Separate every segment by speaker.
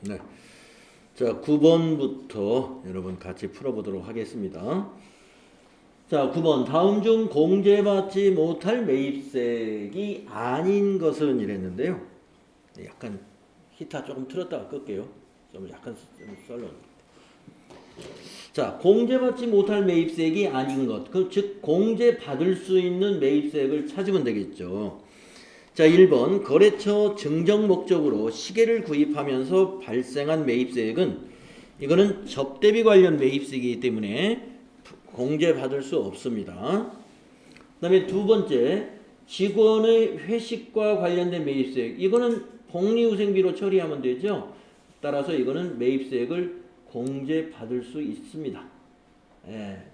Speaker 1: 네. 자, 9번부터 여러분 같이 풀어보도록 하겠습니다. 자, 9번. 다음 중 공제받지 못할 매입세액이 아닌 것은 이랬는데요. 약간 히타 조금 틀었다가 끌게요. 좀 약간 썰러. 자, 공제받지 못할 매입세액이 아닌 것. 즉 공제받을 수 있는 매입세액을 찾으면 되겠죠. 자, 1번 거래처 증정 목적으로 시계를 구입하면서 발생한 매입세액은 이거는 접대비 관련 매입세액이기 때문에 공제받을 수 없습니다. 그 다음에 두 번째 직원의 회식과 관련된 매입세액, 이거는 복리후생비로 처리하면 되죠. 따라서 이거는 매입세액을 공제받을 수 있습니다.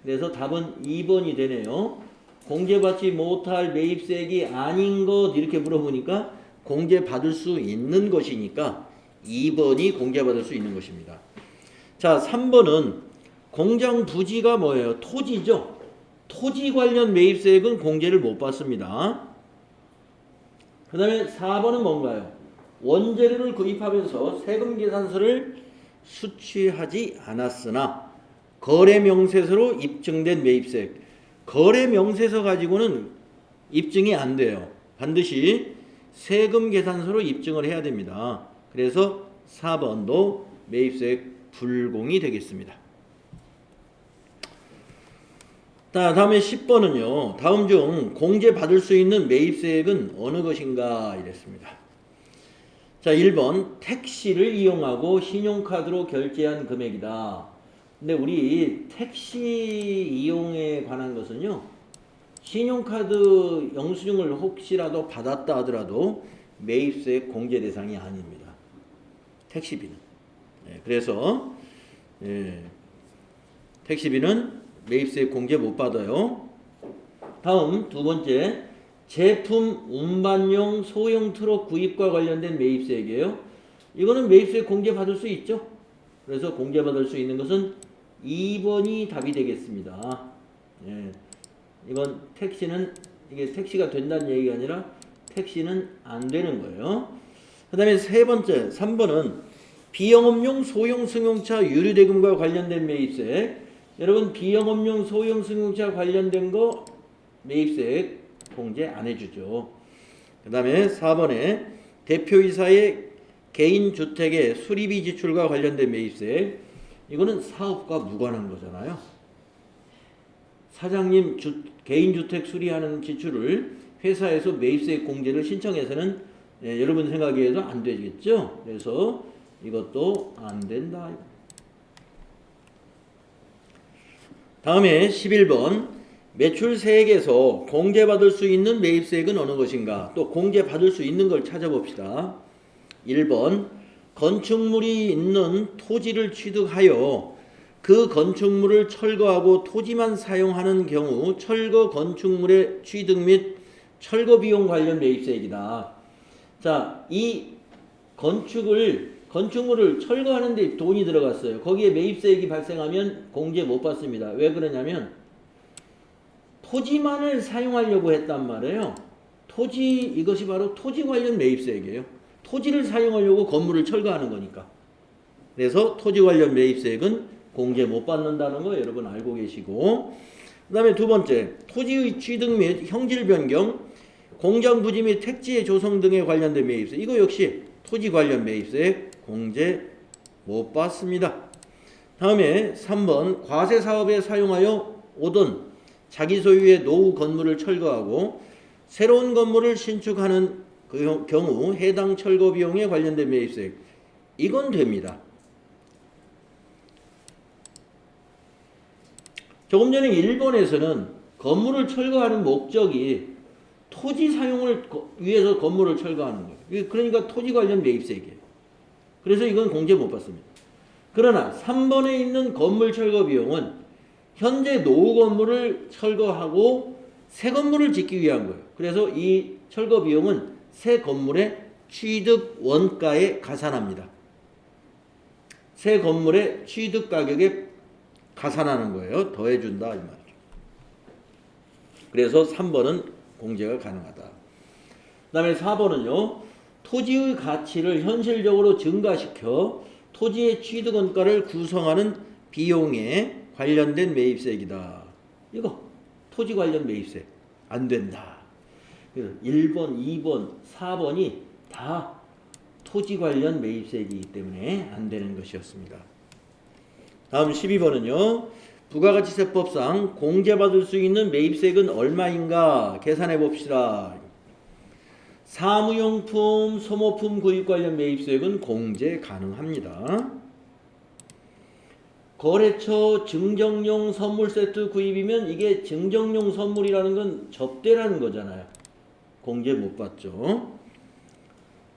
Speaker 1: 그래서 답은 2번이 되네요. 공제받지 못할 매입세액이 아닌 것 이렇게 물어보니까 공제받을 수 있는 것이니까 2번이 공제받을 수 있는 것입니다. 자, 3번은 공장 부지가 뭐예요? 토지죠. 토지 관련 매입세액은 공제를 못 받습니다. 그 다음에 4번은 뭔가요? 원재료를 구입하면서 세금 계산서를 수취하지 않았으나 거래명세서로 입증된 매입세액. 거래명세서 가지고는 입증이 안 돼요. 반드시 세금 계산서로 입증을 해야 됩니다. 그래서 4번도 매입세액 불공이 되겠습니다. 다음에 10번은요. 다음 중 공제받을 수 있는 매입세액은 어느 것인가 이랬습니다. 자, 1번 택시를 이용하고 신용카드로 결제한 금액이다. 근데 우리 택시 이용에 관한 것은요. 신용카드 영수증을 혹시라도 받았다 하더라도 매입세액 공제 대상이 아닙니다. 택시비는. 그래서 택시비는 매입세액 공제 못 받아요. 다음 두 번째 제품 운반용 소형 트럭 구입과 관련된 매입세액이에요. 이거는 매입세액 공제 받을 수 있죠. 그래서 공제 받을 수 있는 것은 2번이 답이 되겠습니다. 이건 택시는 이게 택시가 된다는 얘기가 아니라 택시는 안 되는 거예요. 그 다음에 세 번째 3번은 비영업용 소형 승용차 유류대금과 관련된 매입세액. 여러분 비영업용 소형 승용차 관련된 거 매입세액 공제 안 해주죠. 그 다음에 4번에 대표이사의 개인주택의 수리비 지출과 관련된 매입세액. 이거는 사업과 무관한 거잖아요. 사장님 개인주택 수리하는 지출을 회사에서 매입세액 공제를 신청해서는 여러분 생각에도 안 되겠죠. 그래서 이것도 안 된다. 다음에 11번 매출세액에서 공제받을 수 있는 매입세액은 어느 것인가? 또 공제받을 수 있는 걸 찾아봅시다. 1번 건축물이 있는 토지를 취득하여 그 건축물을 철거하고 토지만 사용하는 경우 철거 건축물의 취득 및 철거 비용 관련 매입세액이다. 자, 이 건축물을 철거하는데 돈이 들어갔어요. 거기에 매입세액이 발생하면 공제 못 받습니다. 왜 그러냐면 토지만을 사용하려고 했단 말이에요. 이것이 바로 토지 관련 매입세액이에요. 토지를 사용하려고 건물을 철거하는 거니까. 그래서 토지 관련 매입세액은 공제 못 받는다는 거 여러분 알고 계시고, 그 다음에 두 번째 토지의 취득 및 형질 변경, 공장 부지 및 택지의 조성 등에 관련된 매입세. 이거 역시 토지 관련 매입세액 공제 못 받습니다. 다음에 3번 과세 사업에 사용하여 오던 자기 소유의 노후 건물을 철거하고 새로운 건물을 신축하는 그 경우 해당 철거 비용에 관련된 매입세액. 이건 됩니다. 조금 전에 일본에서는 건물을 철거하는 목적이 토지 사용을 위해서 건물을 철거하는 거예요. 그러니까 토지 관련 매입세액이에요. 그래서 이건 공제 못 받습니다. 그러나 3번에 있는 건물 철거 비용은 현재 노후 건물을 철거하고 새 건물을 짓기 위한 거예요. 그래서 이 철거 비용은 새 건물의 취득 원가에 가산합니다. 새 건물의 취득 가격에 가산하는 거예요. 더해준다 이 말이죠. 그래서 3번은 공제가 가능하다. 그 다음에 4번은요. 토지의 가치를 현실적으로 증가시켜 토지의 취득원가를 구성하는 비용에 관련된 매입세액이다. 이거 토지 관련 매입세 안 된다. 1번, 2번, 4번이 다 토지 관련 매입세액이기 때문에 안 되는 것이었습니다. 다음 12번은요. 부가가치세법상 공제받을 수 있는 매입세액은 얼마인가 계산해 봅시다. 사무용품, 소모품 구입 관련 매입세액은 공제 가능합니다. 거래처 증정용 선물 세트 구입이면 이게 증정용 선물이라는 건 접대라는 거잖아요. 공제 못 받죠.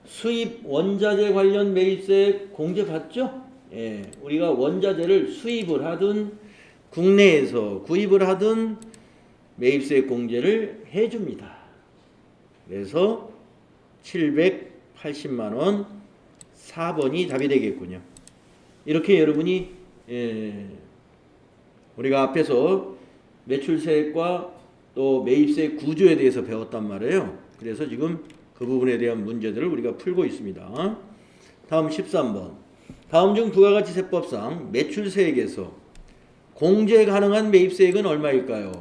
Speaker 1: 수입 원자재 관련 매입세액 공제 받죠? 예, 우리가 원자재를 수입을 하든 국내에서 구입을 하든 매입세액 공제를 해줍니다. 그래서 780만 원 4번이 답이 되겠군요. 이렇게 여러분이 우리가 앞에서 매출세액과 또 매입세액 구조에 대해서 배웠단 말이에요. 그래서 지금 그 부분에 대한 문제들을 우리가 풀고 있습니다. 다음 13번. 다음 중 부가가치세법상 매출세액에서 공제 가능한 매입세액은 얼마일까요?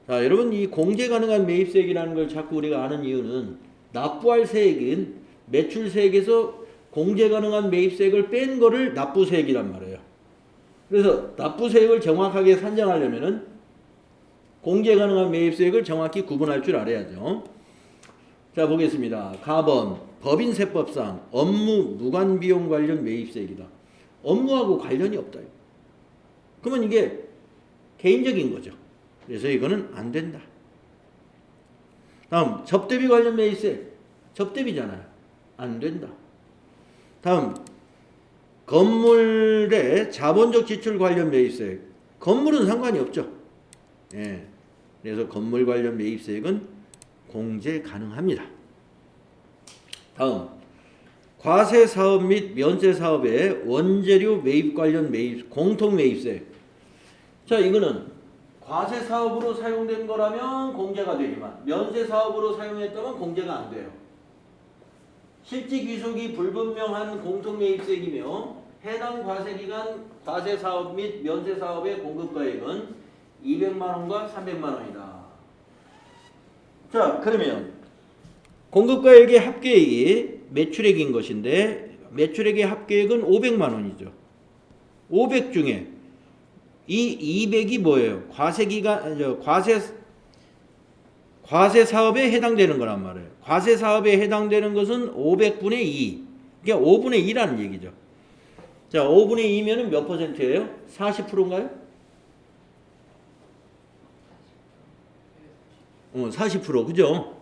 Speaker 1: 자, 여러분 이 공제 가능한 매입세액이라는 걸 자꾸 우리가 아는 이유는 납부할 세액인 매출세액에서 공제 가능한 매입세액을 뺀 거를 납부세액이란 말이에요. 그래서 납부세액을 정확하게 산정하려면은 공제 가능한 매입세액을 정확히 구분할 줄 알아야죠. 자, 보겠습니다. 가번 법인세법상 업무 무관비용 관련 매입세액이다. 업무하고 관련이 없다. 그러면 이게 개인적인 거죠. 그래서 이거는 안 된다. 다음 접대비 관련 매입세액. 접대비잖아요. 안 된다. 다음 건물의 자본적 지출 관련 매입세액. 건물은 상관이 없죠. 예. 그래서 건물 관련 매입세액은 공제 가능합니다. 다음 과세사업 및 면세사업의 원재료 매입 관련 매입 공통 매입세액. 자, 이거는 과세사업으로 사용된 거라면 공제가 되지만 면세사업으로 사용했다면 공제가 안 돼요. 실지 귀속이 불분명한 공통 매입세액이며 해당 과세기간 과세사업 및 면세사업의 공급가액은 200만 원과 300만 원이다. 자, 그러면 공급가액의 합계액이 매출액인 것인데 매출액의 합계액은 500만 원이죠. 500 중에 이 200이 뭐예요? 과세 사업에 해당되는 거란 말이에요. 과세 사업에 해당되는 것은 500분의 2. 그러니까 5분의 2라는 얘기죠. 자, 5분의 2면은 몇 퍼센트예요? 40%인가요? 40%. 그죠?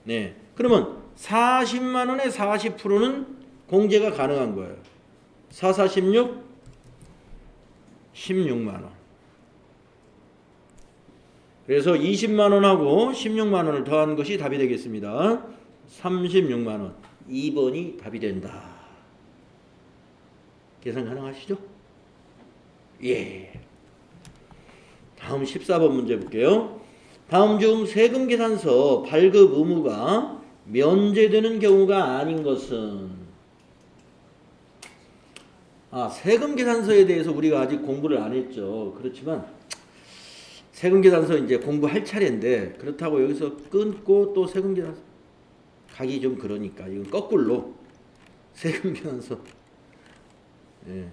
Speaker 1: 네. 그러면 40만 원의 40%는 공제가 가능한 거예요. 4, 4, 16, 16만 원. 그래서 20만 원하고 16만 원을 더한 것이 답이 되겠습니다. 36만 원. 2번이 답이 된다. 계산 가능하시죠? 예. 다음 14번 문제 볼게요. 다음 중 세금 계산서 발급 의무가 면제되는 경우가 아닌 것은 세금 계산서에 대해서 우리가 아직 공부를 안 했죠. 그렇지만 세금 계산서 이제 공부할 차례인데 그렇다고 여기서 끊고 또 세금 계산서 가기 좀 그러니까 이건 거꾸로 세금 계산서. 예.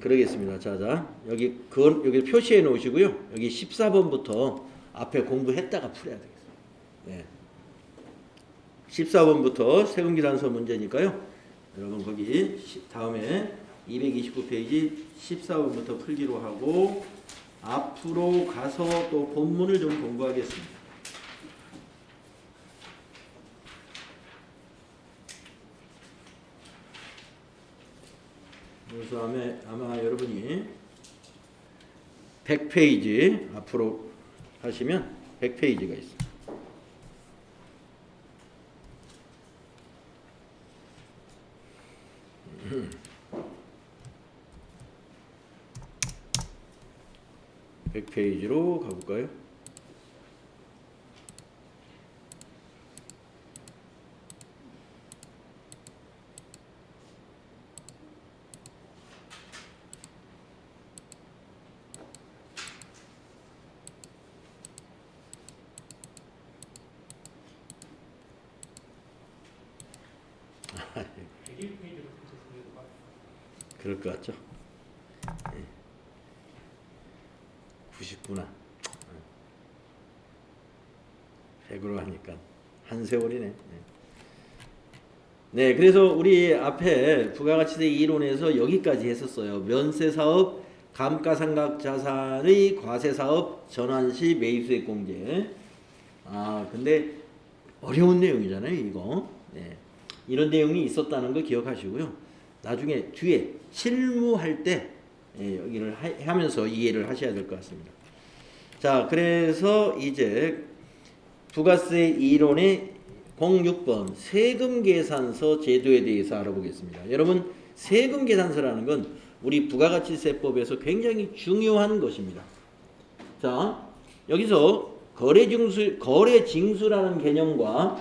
Speaker 1: 그러겠습니다. 자, 여기 표시해 놓으시고요. 여기 14번부터 앞에 공부했다가 풀어야 되겠습니다. 예. 14번부터 세금 계산서 문제니까요. 여러분 거기 다음에 229페이지 14번부터 풀기로 하고 앞으로 가서 또 본문을 좀 공부하겠습니다. 그래서 아마 여러분이 100페이지 앞으로 하시면 100페이지가 있습니다. (100페이지로) 가볼까요?
Speaker 2: 1페이지로 붙였습니다.
Speaker 1: 그럴 것 같죠? 네. 90구나. 100으로 하니까 한 세월이네. 네. 네, 그래서 우리 앞에 부가가치세 이론에서 여기까지 했었어요. 면세사업, 감가상각자산의 과세사업 전환 시 매입수익 공제. 근데 어려운 내용이잖아요, 이거. 네. 이런 내용이 있었다는 거 기억하시고요. 나중에 뒤에 실무할 때 여기를 하면서 이해를 하셔야 될 것 같습니다. 자, 그래서 이제 부가세 이론의 06번 세금계산서 제도에 대해서 알아보겠습니다. 여러분, 세금계산서라는 건 우리 부가가치세법에서 굉장히 중요한 것입니다. 자, 여기서 거래징수라는 개념과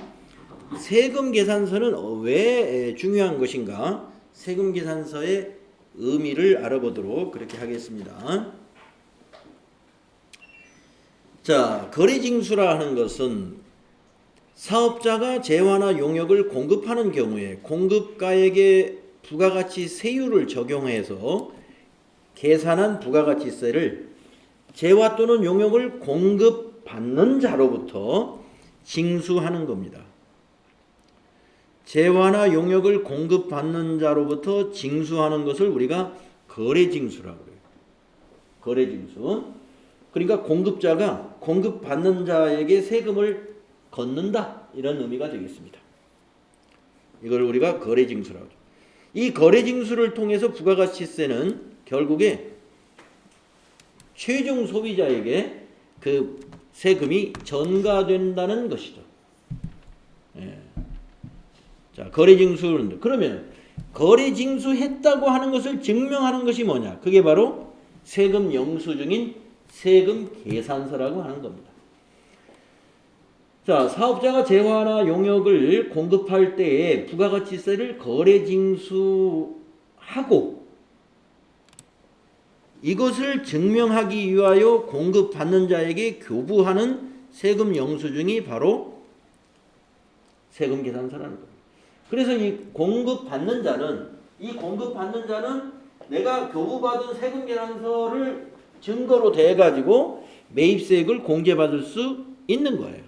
Speaker 1: 세금계산서는 왜 중요한 것인가? 세금계산서의 의미를 알아보도록 그렇게 하겠습니다. 자, 거래징수라 하는 것은 사업자가 재화나 용역을 공급하는 경우에 공급가액의 부가가치 세율을 적용해서 계산한 부가가치세를 재화 또는 용역을 공급받는 자로부터 징수하는 겁니다. 재화나 용역을 공급받는 자로부터 징수하는 것을 우리가 거래징수라고 해요. 거래징수. 그러니까 공급자가 공급받는 자에게 세금을 걷는다, 이런 의미가 되겠습니다. 이걸 우리가 거래징수라고 하죠. 이 거래징수를 통해서 부가가치세는 결국에 최종 소비자에게 그 세금이 전가된다는 것이죠. 예. 자, 거래징수는 그러면 거래징수했다고 하는 것을 증명하는 것이 뭐냐? 그게 바로 세금 영수증인 세금계산서라고 하는 겁니다. 자, 사업자가 재화나 용역을 공급할 때에 부가가치세를 거래징수하고 이것을 증명하기 위하여 공급받는 자에게 교부하는 세금 영수증이 바로 세금계산서라는 겁니다. 그래서 이 공급받는 자는 내가 교부받은 세금계산서를 증거로 대 가지고 매입세액을 공제받을 수 있는 거예요.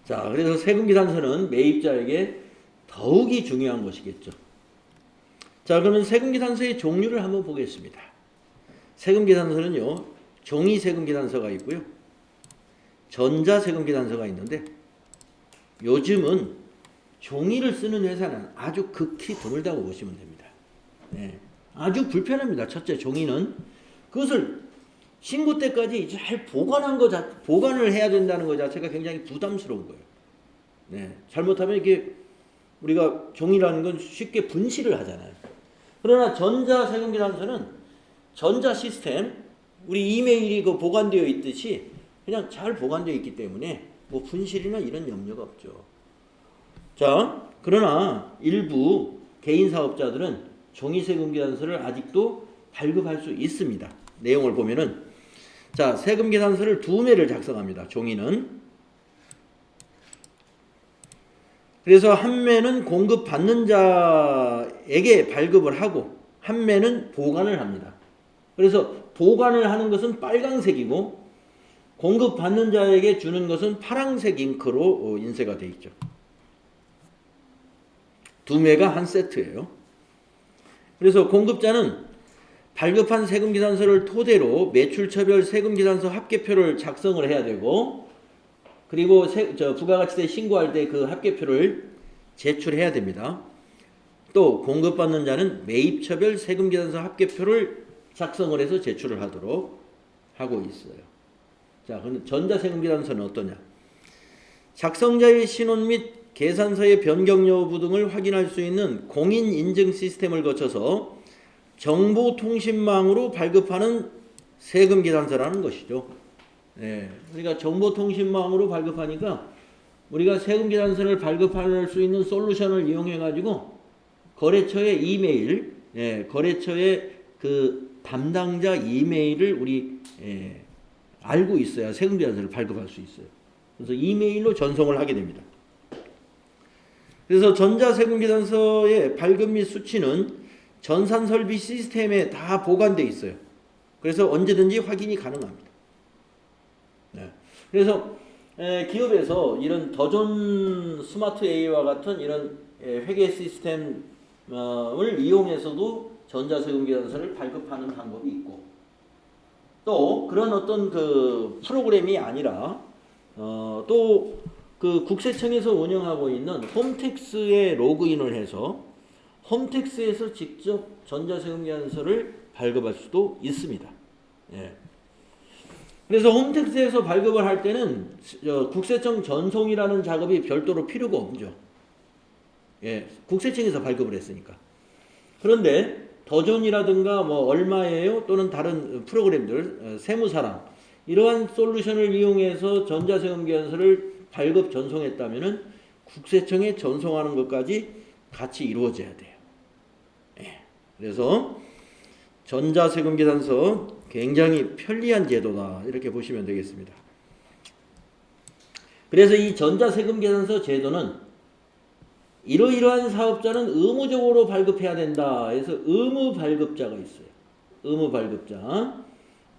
Speaker 1: 자, 그래서 세금계산서는 매입자에게 더욱이 중요한 것이겠죠. 자, 그러면 세금계산서의 종류를 한번 보겠습니다. 세금계산서는요, 종이 세금계산서가 있고요, 전자 세금계산서가 있는데 요즘은 종이를 쓰는 회사는 아주 극히 드물다고 보시면 됩니다. 네. 아주 불편합니다. 첫째, 종이는 그것을 신고 때까지 잘 보관을 해야 된다는 것 자체가 굉장히 부담스러운 거예요. 네. 잘못하면 이게 우리가 종이라는 건 쉽게 분실을 하잖아요. 그러나 전자 세금계산서는 전자 시스템, 우리 이메일이 그 보관되어 있듯이 그냥 잘 보관되어 있기 때문에 뭐 분실이나 이런 염려가 없죠. 자, 그러나 일부 개인 사업자들은 종이 세금계산서를 아직도 발급할 수 있습니다. 내용을 보면은, 자, 세금계산서를 2매를 작성합니다. 종이는. 그래서 한 매는 공급받는 자에게 발급을 하고 한 매는 보관을 합니다. 그래서 보관을 하는 것은 빨강색이고 공급받는 자에게 주는 것은 파란색 잉크로 인쇄가 되어 있죠. 2매가 한 세트예요. 그래서 공급자는 발급한 세금계산서를 토대로 매출처별 세금계산서 합계표를 작성을 해야 되고, 그리고 부가가치세 신고할 때 그 합계표를 제출해야 됩니다. 또 공급받는 자는 매입처별 세금계산서 합계표를 작성을 해서 제출을 하도록 하고 있어요. 자, 그럼 전자세금계산서는 어떠냐? 작성자의 신원 및 계산서의 변경 여부 등을 확인할 수 있는 공인인증 시스템을 거쳐서 정보통신망으로 발급하는 세금계산서라는 것이죠. 네, 그러니까 정보통신망으로 발급하니까 우리가 세금계산서를 발급할 수 있는 솔루션을 이용해 가지고 거래처의 이메일, 거래처의 그 담당자 이메일을 우리 알고 있어야 세금계산서를 발급할 수 있어요. 그래서 이메일로 전송을 하게 됩니다. 그래서 전자세금계산서의 발급 및 수치는 전산설비 시스템에 다 보관되어 있어요. 그래서 언제든지 확인이 가능합니다. 네. 그래서 기업에서 이런 더존 스마트 A와 같은 이런 회계 시스템을 이용해서도 전자세금계산서를 발급하는 방법이 있고, 또 그런 어떤 그 프로그램이 아니라 또 그 국세청에서 운영하고 있는 홈택스에 로그인을 해서 홈택스에서 직접 전자세금계산서를 발급할 수도 있습니다. 예. 그래서 홈택스에서 발급을 할 때는 국세청 전송이라는 작업이 별도로 필요가 없죠. 예, 국세청에서 발급을 했으니까. 그런데 더존이라든가 뭐 얼마예요 또는 다른 프로그램들, 세무사랑 이러한 솔루션을 이용해서 전자세금계산서를 발급 전송했다면은 국세청에 전송하는 것까지 같이 이루어져야 돼요. 예. 그래서 전자세금계산서 굉장히 편리한 제도다 이렇게 보시면 되겠습니다. 그래서 이 전자세금계산서 제도는 이러이러한 사업자는 의무적으로 발급해야 된다 해서 의무발급자가 있어요. 의무발급자.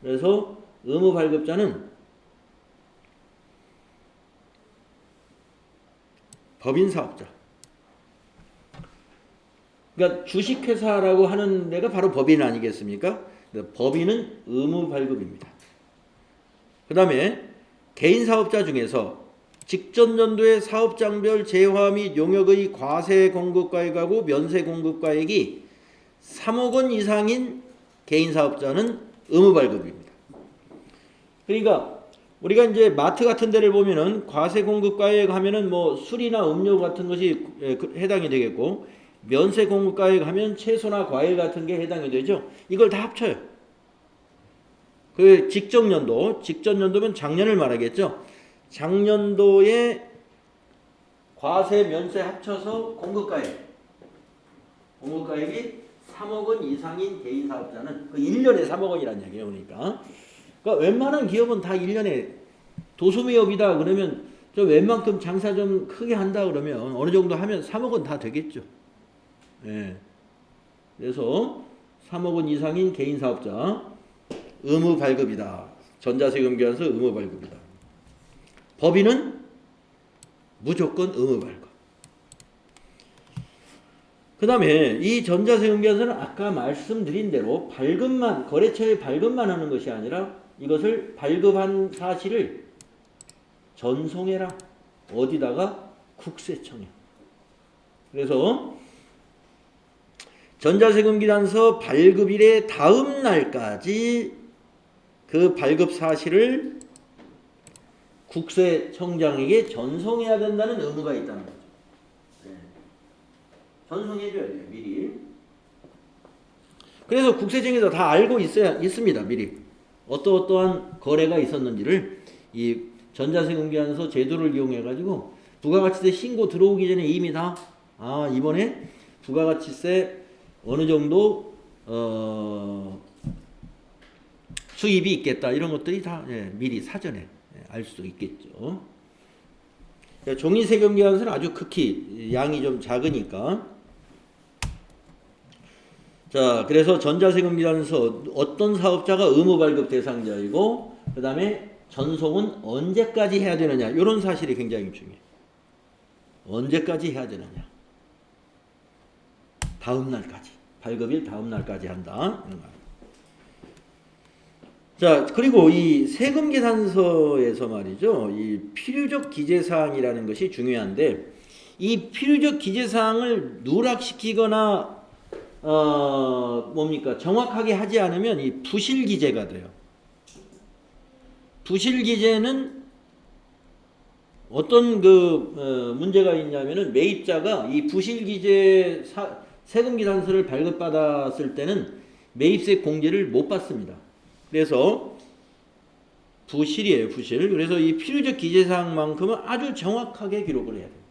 Speaker 1: 그래서 의무발급자는 법인사업자. 그러니까 주식회사라고 하는 데가 바로 법인 아니겠습니까? 법인은 의무발급입니다. 그 다음에 개인사업자 중에서 직전년도의 사업장별 재화 및 용역의 과세 공급가액하고 면세 공급가액이 3억 원 이상인 개인사업자는 의무발급입니다. 그러니까 우리가 이제 마트 같은 데를 보면은 과세 공급가액 하면은 뭐 술이나 음료 같은 것이 해당이 되겠고, 면세 공급가액 하면 채소나 과일 같은 게 해당이 되죠. 이걸 다 합쳐요. 그 직전년도면 작년을 말하겠죠. 작년도에 과세 면세 합쳐서 공급가액이 3억 원 이상인 개인 사업자는 그 1년에 3억 원이라는 얘기예요. 그러니까 웬만한 기업은 다 1년에 도소매업이다 그러면 저 웬만큼 장사 좀 크게 한다 그러면 어느 정도 하면 3억 원 다 되겠죠. 예. 그래서 3억 원 이상인 개인 사업자 의무 발급이다. 전자세금계산서 의무 발급이다. 법인은 무조건 의무 발급. 그 다음에 이 전자세금계산서는 아까 말씀드린 대로 발급만, 거래처에 발급만 하는 것이 아니라 이것을 발급한 사실을 전송해라. 어디다가? 국세청에. 그래서 전자세금계산서 발급일의 다음 날까지 그 발급 사실을 국세청장에게 전송해야 된다는 의무가 있다는 거죠. 네. 전송해줘야 돼요, 미리. 그래서 국세청에서 다 알고 있습니다, 미리. 어떠한 거래가 있었는지를 이 전자세금계산서 제도를 이용해가지고 부가가치세 신고 들어오기 전에 이미 다, 이번에 부가가치세 어느 정도, 수입이 있겠다. 이런 것들이 다 미리 사전에 알 수 있겠죠. 종이세금계산서는 아주 극히 양이 좀 작으니까. 자, 그래서 전자세금계산서 어떤 사업자가 의무발급 대상자이고, 그 다음에 전송은 언제까지 해야 되느냐. 이런 사실이 굉장히 중요해요. 언제까지 해야 되느냐. 다음 날까지. 발급일 다음 날까지 한다. 자, 그리고 이 세금계산서에서 말이죠. 이 필요적 기재사항이라는 것이 중요한데, 이 필요적 기재사항을 누락시키거나 정확하게 하지 않으면 이 부실기재가 돼요. 부실기재는 어떤 문제가 있냐면은 매입자가 이 부실기재 세금계산서를 발급받았을 때는 매입세 공제를 못 받습니다. 그래서 부실이에요, 부실. 그래서 이 필요적 기재사항만큼은 아주 정확하게 기록을 해야 돼요.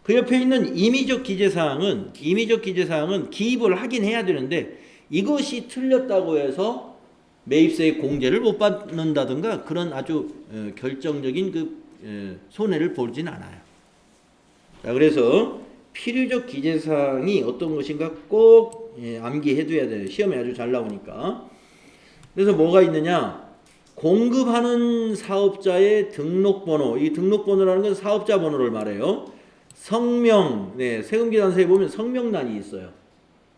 Speaker 1: 그 옆에 있는 임의적 기재사항은 기입을 하긴 해야 되는데 이것이 틀렸다고 해서 매입세 공제를 못 받는다든가 그런 아주 결정적인 손해를 보진 않아요. 자, 그래서 필요적 기재사항이 어떤 것인가 꼭 암기해 둬야 돼요. 시험에 아주 잘 나오니까. 그래서 뭐가 있느냐? 공급하는 사업자의 등록번호. 이 등록번호라는 건 사업자 번호를 말해요. 성명, 세금계산서에 보면 성명란이 있어요.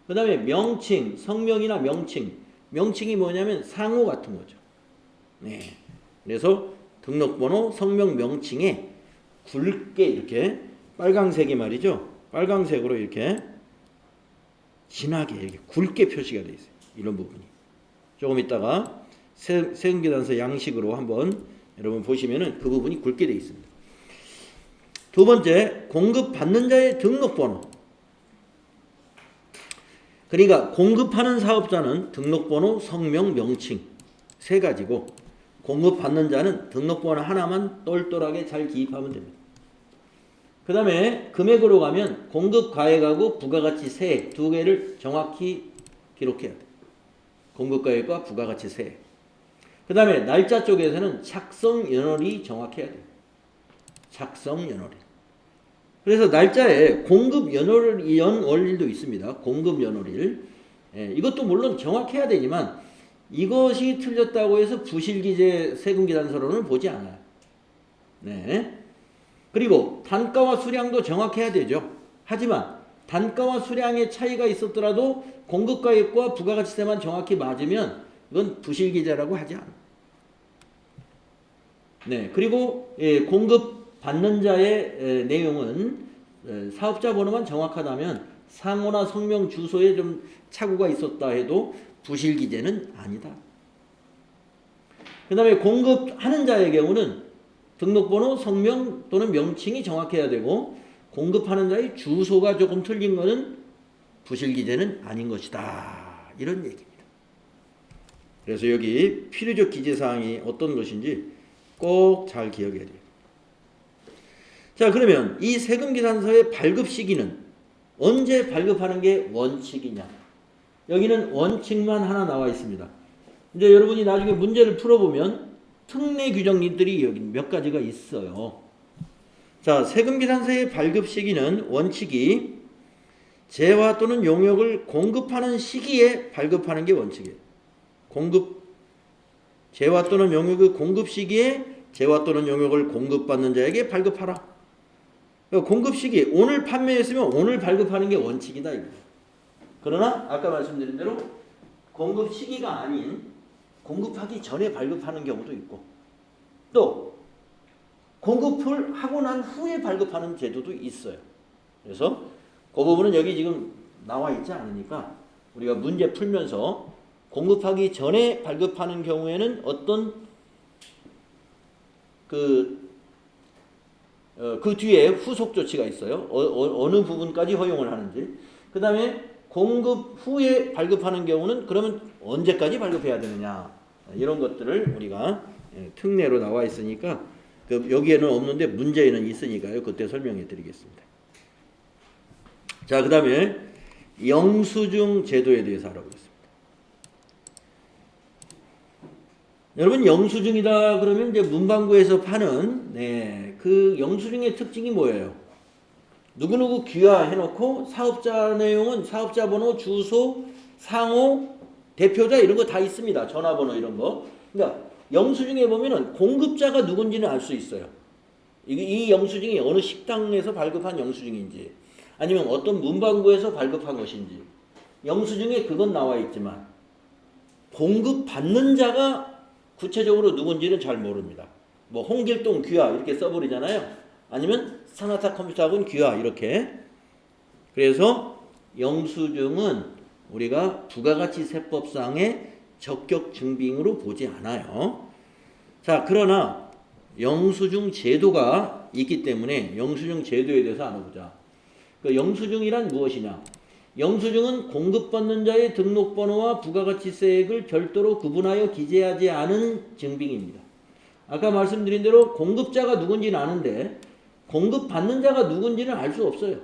Speaker 1: 그 다음에 명칭, 성명이나 명칭. 명칭이 뭐냐면 상호 같은 거죠. 그래서 등록번호, 성명, 명칭에 굵게 이렇게 빨강색이 말이죠. 빨강색으로 이렇게 진하게 이렇게 굵게 표시가 되어 있어요. 이런 부분이. 조금 있다가 세금계산서 양식으로 한번 여러분 보시면은 그 부분이 굵게 되어 있습니다. 두 번째, 공급받는 자의 등록번호. 그러니까 공급하는 사업자는 등록번호, 성명, 명칭 세 가지고 공급받는 자는 등록번호 하나만 똘똘하게 잘 기입하면 됩니다. 그 다음에 금액으로 가면 공급가액하고 부가가치세액 두 개를 정확히 기록해야 돼. 공급가액과 부가가치 세액. 그 다음에 날짜 쪽에서는 착성연월이 정확해야 돼. 착성연월일. 그래서 날짜에 공급연월일도 있습니다. 공급연월일. 이것도 물론 정확해야 되지만 이것이 틀렸다고 해서 부실기재 세금계산서로는 보지 않아요. 그리고 단가와 수량도 정확해야 되죠. 하지만 단가와 수량의 차이가 있었더라도 공급가액과 부가가치세만 정확히 맞으면 이건 부실기재라고 하지 않아요. 그리고 공급 받는 자의 내용은 사업자 번호만 정확하다면 상호나 성명 주소에 좀 착오가 있었다 해도 부실기재는 아니다. 그 다음에 공급하는 자의 경우는 등록번호, 성명 또는 명칭이 정확해야 되고 공급하는 자의 주소가 조금 틀린 것은 부실기재는 아닌 것이다. 이런 얘기입니다. 그래서 여기 필요적 기재사항이 어떤 것인지 꼭 잘 기억해야 돼요. 자, 그러면 이 세금계산서의 발급 시기는 언제 발급하는 게 원칙이냐? 여기는 원칙만 하나 나와 있습니다. 이제 여러분이 나중에 문제를 풀어보면 특례 규정들이 여기 몇 가지가 있어요. 자, 세금계산서의 발급 시기는 원칙이 재화 또는 용역을 공급하는 시기에 발급하는 게 원칙이에요. 재화 또는 용역의 공급 시기에 재화 또는 용역을 공급받는 자에게 발급하라. 그러니까 공급 시기, 오늘 판매했으면 오늘 발급하는 게 원칙이다. 이거예요. 그러나 아까 말씀드린 대로 공급 시기가 아닌 공급하기 전에 발급하는 경우도 있고 또 공급을 하고 난 후에 발급하는 제도도 있어요. 그래서 그 부분은 여기 지금 나와 있지 않으니까 우리가 문제 풀면서 공급하기 전에 발급하는 경우에는 어떤 그 뒤에 후속 조치가 있어요. 어느 부분까지 허용을 하는지. 그 다음에 공급 후에 발급하는 경우는 그러면 언제까지 발급해야 되느냐. 이런 것들을 우리가 특례로 나와 있으니까 여기에는 없는데 문제에는 있으니까요. 그때 설명해 드리겠습니다. 자, 그 다음에 영수증 제도에 대해서 알아보겠습니다. 여러분, 영수증이다 그러면 이제 문방구에서 파는 그 영수증의 특징이 뭐예요? 누구누구 귀화해놓고 사업자 내용은 사업자 번호, 주소, 상호, 대표자 이런 거 다 있습니다. 전화번호 이런 거. 그러니까 영수증에 보면은 공급자가 누군지는 알 수 있어요. 이 영수증이 어느 식당에서 발급한 영수증인지 아니면 어떤 문방구에서 발급한 것인지 영수증에 그건 나와 있지만 공급받는 자가 구체적으로 누군지는 잘 모릅니다. 뭐 홍길동 귀화 이렇게 써버리잖아요. 아니면 사나타 컴퓨터학원 귀화 이렇게. 그래서 영수증은 우리가 부가가치세법상의 적격 증빙으로 보지 않아요. 자, 그러나 영수증 제도가 있기 때문에 영수증 제도에 대해서 알아보자. 그 영수증이란 무엇이냐? 영수증은 공급받는 자의 등록번호와 부가가치세액을 별도로 구분하여 기재하지 않은 증빙입니다. 아까 말씀드린 대로 공급자가 누군지는 아는데 공급받는 자가 누군지는 알 수 없어요.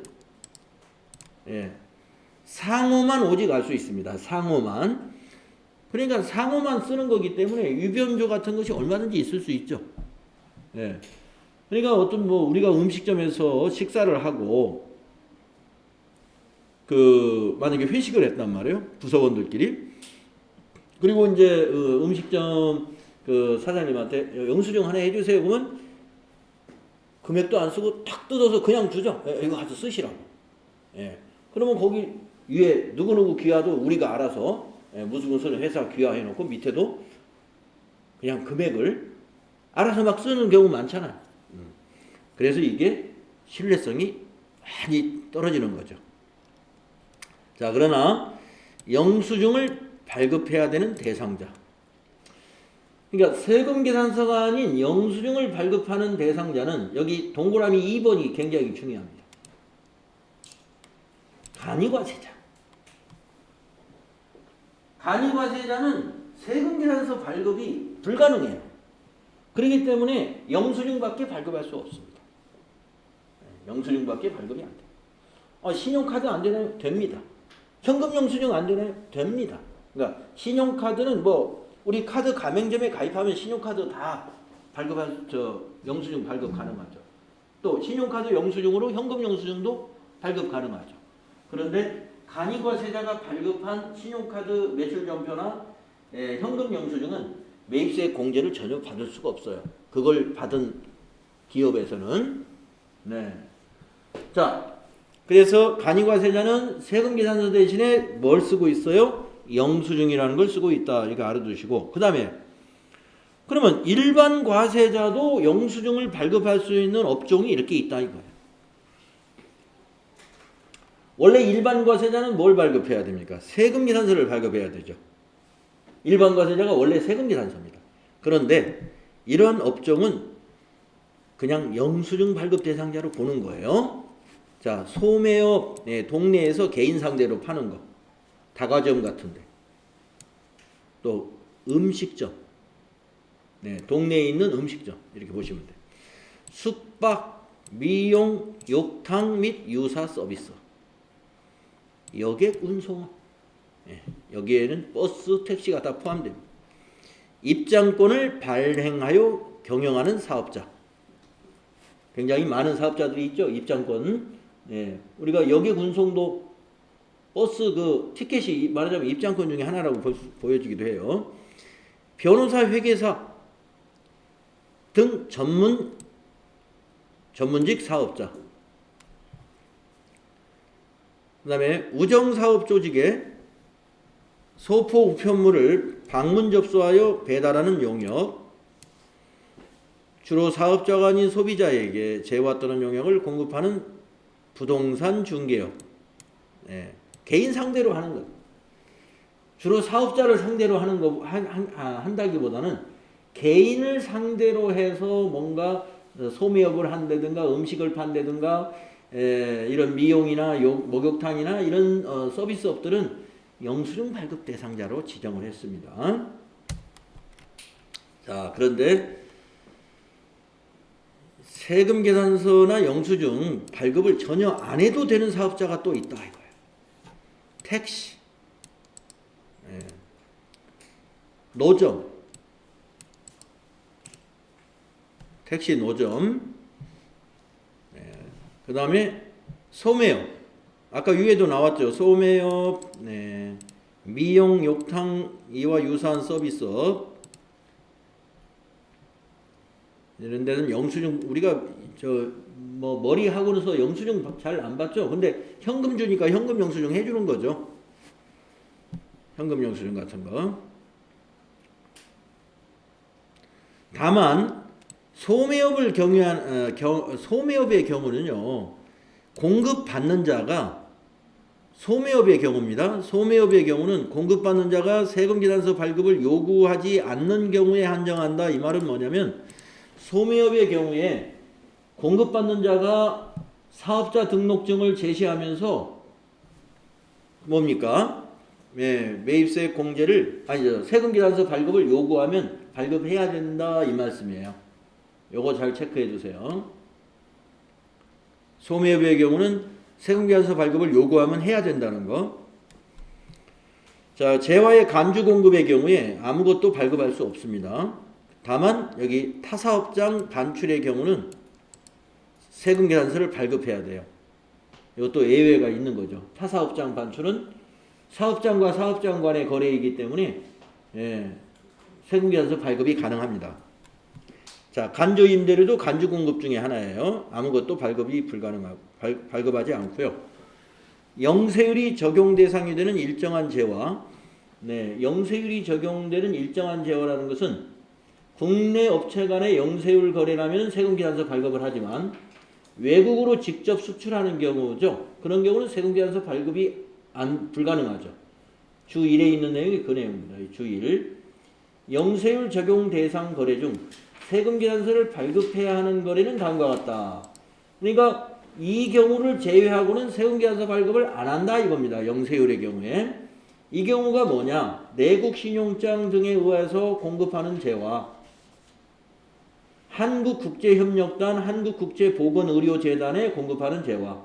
Speaker 1: 상호만 오직 알 수 있습니다. 상호만. 그러니까 상호만 쓰는 거기 때문에 유변조 같은 것이 얼마든지 있을 수 있죠. 그러니까 어떤 뭐 우리가 음식점에서 식사를 하고 그 만약에 회식을 했단 말이에요. 부서원들끼리. 그리고 이제 음식점 그 사장님한테 영수증 하나 해주세요. 그러면 금액도 안 쓰고 탁 뜯어서 그냥 주죠. 이거 가서 쓰시라고. 예. 그러면 거기 위에 누구누구 귀하도 우리가 알아서 무슨 회사 귀하해놓고 밑에도 그냥 금액을 알아서 막 쓰는 경우 많잖아요. 그래서 이게 신뢰성이 많이 떨어지는 거죠. 자, 그러나 영수증을 발급해야 되는 대상자. 그러니까 세금계산서가 아닌 영수증을 발급하는 대상자는 여기 동그라미 2번이 굉장히 중요합니다. 간이과세자. 간이과세자는 세금계산서 발급이 불가능해요. 그렇기 때문에 영수증밖에 발급할 수 없습니다. 영수증밖에 발급이 안 돼요. 신용카드 안 되나요? 됩니다. 현금 영수증 안 되나요? 됩니다. 그러니까 신용카드는 뭐 우리 카드 가맹점에 가입하면 신용카드 다 발급할 영수증 발급 가능하죠. 또 신용카드 영수증으로 현금 영수증도 발급 가능하죠. 그런데 간이과세자가 발급한 신용카드 매출점표나 현금 영수증은 매입세 공제를 전혀 받을 수가 없어요. 그걸 받은 기업에서는. 네. 자, 그래서 간이과세자는 세금계산서 대신에 뭘 쓰고 있어요? 영수증이라는 걸 쓰고 있다. 이렇게 알아두시고, 그 다음에 그러면 일반 과세자도 영수증을 발급할 수 있는 업종이 이렇게 있다 이거예요. 원래 일반 과세자는 뭘 발급해야 됩니까? 세금계산서를 발급해야 되죠. 일반 과세자가 원래 세금계산서입니다. 그런데 이런 업종은 그냥 영수증 발급 대상자로 보는 거예요. 자, 소매업, 동네에서 개인 상대로 파는 거, 다과점 같은데, 또 음식점, 동네에 있는 음식점 이렇게 보시면 돼요. 숙박, 미용, 욕탕 및 유사 서비스, 여객 운송업, 여기에는 버스, 택시가 다 포함됩니다. 입장권을 발행하여 경영하는 사업자, 굉장히 많은 사업자들이 있죠. 입장권. 우리가 여객 운송도 버스 그 티켓이 말하자면 입장권 중에 하나라고 보여지기도 해요. 변호사, 회계사 등 전문직 사업자. 그 다음에 우정사업 조직에 소포 우편물을 방문 접수하여 배달하는 용역, 주로 사업자가 아닌 소비자에게 재와 또는 용역을 공급하는 부동산 중개업. 개인 상대로 하는 것. 주로 사업자를 상대로 하는 거 한다기보다는 개인을 상대로 해서 뭔가 소매업을 한다든가 음식을 판다든가 이런 미용이나 목욕탕이나 이런 서비스업들은 영수증 발급 대상자로 지정을 했습니다. 자, 그런데 세금 계산서나 영수증 발급을 전혀 안 해도 되는 사업자가 또 있다 이거예요. 택시, 노점, 택시 노점, 그 다음에 소매업. 아까 위에도 나왔죠. 소매업, 미용, 욕탕, 이와 유사한 서비스업. 이런 데는 영수증, 우리가 머리 하고서 영수증 잘 안 받죠. 근데 현금 주니까 현금 영수증 해주는 거죠. 현금 영수증 같은 거. 다만 소매업을 소매업의 경우는요, 공급받는 자가 소매업의 경우입니다. 소매업의 경우는 공급받는 자가 세금계산서 발급을 요구하지 않는 경우에 한정한다. 이 말은 뭐냐면 소매업의 경우에 공급받는 자가 사업자 등록증을 제시하면서 뭡니까? 매입세 공제를 세금계산서 발급을 요구하면 발급해야 된다 이 말씀이에요. 요거 잘 체크해 주세요. 소매업의 경우는 세금계산서 발급을 요구하면 해야 된다는 거. 자, 재화의 간주 공급의 경우에 아무것도 발급할 수 없습니다. 다만 여기 타사업장 반출의 경우는 세금 계산서를 발급해야 돼요. 이것도 예외가 있는 거죠. 타사업장 반출은 사업장과 사업장 간의 거래이기 때문에 세금 계산서 발급이 가능합니다. 자, 간조 임대료도 간주 공급 중에 하나예요. 아무것도 발급이 불가능하고 발급하지 않고요. 영세율이 적용 대상이 되는 일정한 재화. 영세율이 적용되는 일정한 재화라는 것은 국내 업체 간의 영세율 거래라면 세금 계산서 발급을 하지만 외국으로 직접 수출하는 경우죠. 그런 경우는 세금 계산서 발급이 불가능하죠. 주 1에 있는 내용이 그 내용입니다. 주 1. 영세율 적용 대상 거래 중 세금 계산서를 발급해야 하는 거래는 다음과 같다. 그러니까 이 경우를 제외하고는 세금 계산서 발급을 안 한다 이겁니다. 영세율의 경우에. 이 경우가 뭐냐? 내국 신용장 등에 의해서 공급하는 재화, 한국국제협력단, 한국국제보건의료재단에 공급하는 재화.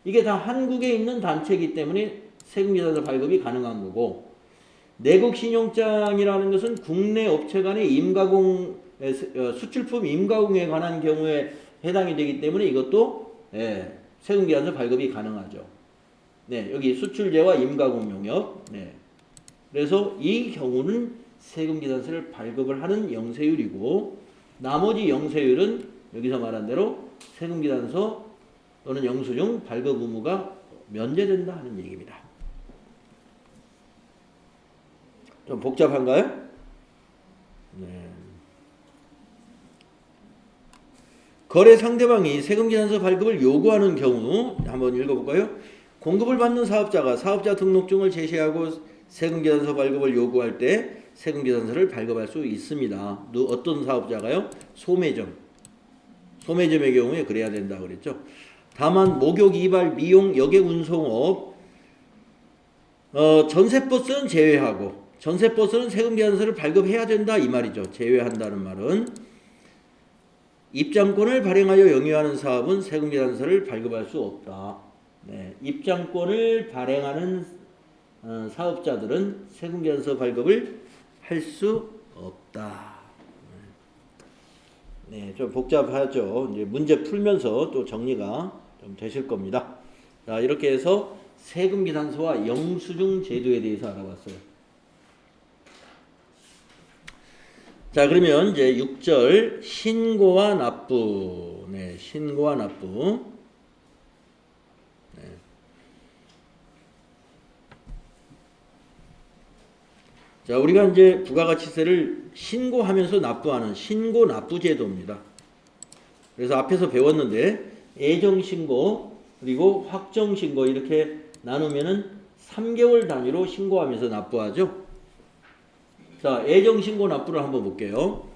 Speaker 1: 이게 다 한국에 있는 단체이기 때문에 세금 계산서 발급이 가능한 거고, 내국 신용장이라는 것은 국내 업체 간의 임가공, 수출품 임가공에 관한 경우에 해당이 되기 때문에 이것도 세금 계산서 발급이 가능하죠. 여기 수출재와 임가공 용역. 그래서 이 경우는 세금 계산서를 발급을 하는 영세율이고, 나머지 영세율은 여기서 말한 대로 세금 계산서 또는 영수증 발급 의무가 면제된다 하는 얘기입니다. 좀 복잡한가요? 거래 상대방이 세금 계산서 발급을 요구하는 경우 한번 읽어볼까요? 공급을 받는 사업자가 사업자 등록증을 제시하고 세금 계산서 발급을 요구할 때 세금 계산서를 발급할 수 있습니다. 어떤 사업자가요? 소매점. 소매점의 경우에 그래야 된다 그랬죠. 다만 목욕, 이발, 미용, 여객 운송업, 전세버스는 제외하고, 전세버스는 세금 계산서를 발급해야 된다 이 말이죠. 제외한다는 말은 입장권을 발행하여 영위하는 사업은 세금 계산서를 발급할 수 없다. 입장권을 발행하는 사업자들은 세금 계산서 발급을 할 수 없다. 좀 복잡하죠. 이제 문제 풀면서 또 정리가 좀 되실 겁니다. 자, 이렇게 해서 세금 계산서와 영수증 제도에 대해서 알아봤어요. 자, 그러면 이제 6절 신고와 납부. 신고와 납부. 자, 우리가 이제 부가가치세를 신고하면서 납부하는 신고 납부 제도입니다. 그래서 앞에서 배웠는데 애정신고 그리고 확정신고 이렇게 나누면은 3개월 단위로 신고하면서 납부하죠. 자, 애정신고 납부를 한번 볼게요.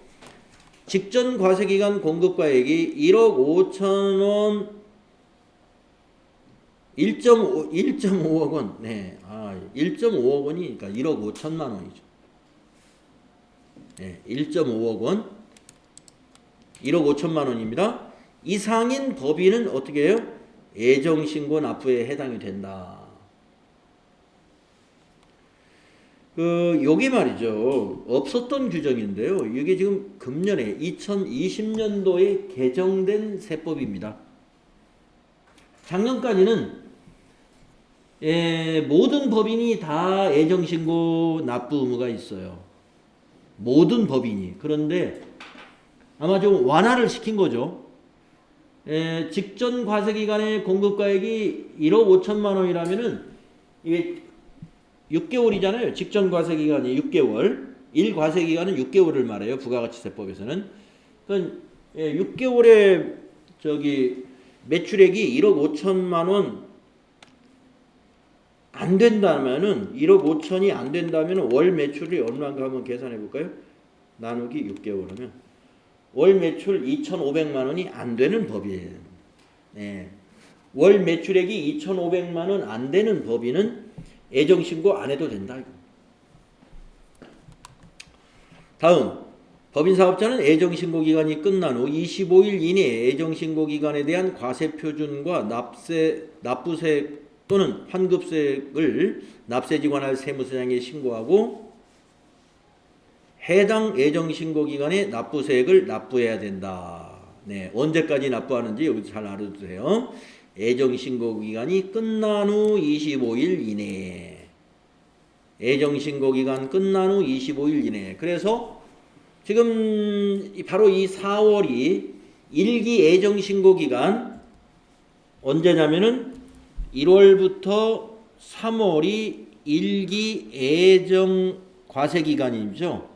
Speaker 1: 직전 과세기간 공급가액이 1억 5천원 1.5억 원. 1.5억 원이 그러니까 1억 5천만 원이죠. 1.5억 원. 1억 5천만 원입니다. 이상인 법인은 어떻게 해요? 애정신고 납부에 해당이 된다. 요게 말이죠. 없었던 규정인데요. 이게 지금 금년에 2020년도에 개정된 세법입니다. 작년까지는 모든 법인이 다 애정신고 납부 의무가 있어요. 모든 법인이. 그런데 아마 좀 완화를 시킨 거죠. 직전 과세기간의 공급가액이 1억 5천만 원이라면은 이게 6개월이잖아요. 직전 과세기간이 6개월. 1과세기간은 6개월을 말해요. 부가가치세법에서는. 그러니까 6개월에 매출액이 1억 5천만 원 안 된다면은 1억 5천이 안 된다면 월 매출이 얼마인가 한번 계산해 볼까요? 나누기 6개월 하면 월 매출 2,500만 원이 안 되는 법이에요. 월 매출액이 2,500만 원 안 되는 법인은 애정신고 안 해도 된다. 다음 법인사업자는 애정신고 기간이 끝난 후 25일 이내에 애정신고 기간에 대한 과세표준과 납부세 또는 환급세액을 납세지 관할 세무서장에 신고하고 해당 애정신고 기간에 납부세액을 납부해야 된다. 네, 언제까지 납부하는지 여기서 잘 알아두세요. 애정신고 기간이 끝난 후 25일 이내에. 애정신고 기간 끝난 후 25일 이내에. 그래서 지금 바로 이 4월이 일기 애정신고 기간 언제냐면은 1월부터 3월이 일기 애정 과세 기간이죠.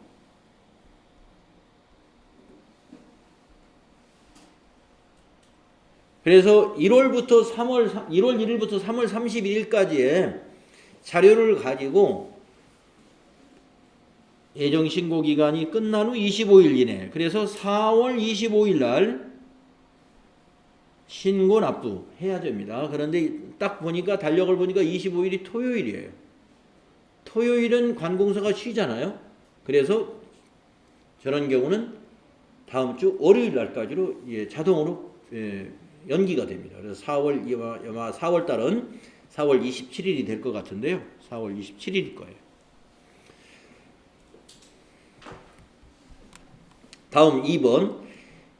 Speaker 1: 그래서 1월 1일부터 3월 31일까지의 자료를 가지고 애정신고 기간이 끝난 후 25일 이내, 그래서 4월 25일 날 신고 납부 해야 됩니다. 그런데 딱 보니까 달력을 보니까 25일이 토요일이에요. 토요일은 관공서가 쉬잖아요. 그래서 저런 경우는 다음 주 월요일 날까지로 자동으로 연기가 됩니다. 그래서 4월 달은 4월 27일이 될 것 같은데요. 4월 27일일 거예요. 다음 2번.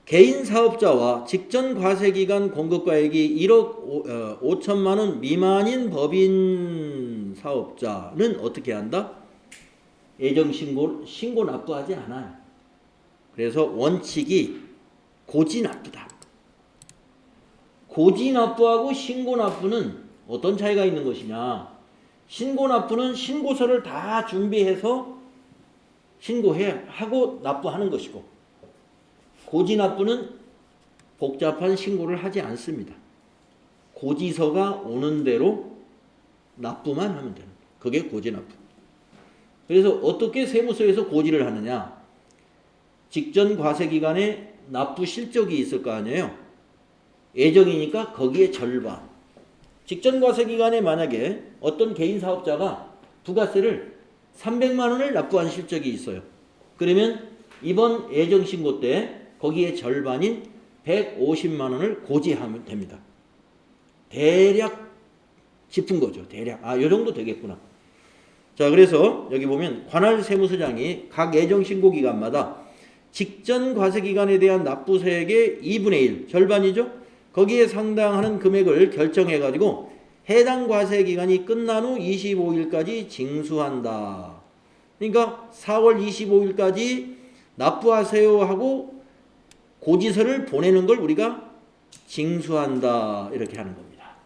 Speaker 1: 개인 사업자와 직전 과세기간 공급가액이 1억 5천만 원 미만인 법인 사업자는 어떻게 한다? 신고 납부하지 않아요. 그래서 원칙이 고지 납부다. 고지 납부하고 신고 납부는 어떤 차이가 있는 것이냐? 신고 납부는 신고서를 다 준비해서 하고 납부하는 것이고, 고지 납부는 복잡한 신고를 하지 않습니다. 고지서가 오는 대로 납부만 하면 되는 거예요. 그게 고지 납부. 그래서 어떻게 세무서에서 고지를 하느냐? 직전 과세 기간에 납부 실적이 있을 거 아니에요. 예정이니까 거기에 절반. 직전 과세 기간에 만약에 어떤 개인 사업자가 부가세를 300만 원을 납부한 실적이 있어요. 그러면 이번 예정 신고 때 거기에 절반인 150만 원을 고지하면 됩니다. 대략 짚은 거죠. 대략. 요 정도 되겠구나. 자, 그래서 여기 보면 관할 세무서장이 각 예정 신고 기간마다 직전 과세 기간에 대한 납부세액의 2분의 1, 절반이죠. 거기에 상당하는 금액을 결정해 가지고 해당 과세 기간이 끝난 후 25일까지 징수한다. 그러니까 4월 25일까지 납부하세요 하고 고지서를 보내는 걸 우리가 징수한다, 이렇게 하는 겁니다.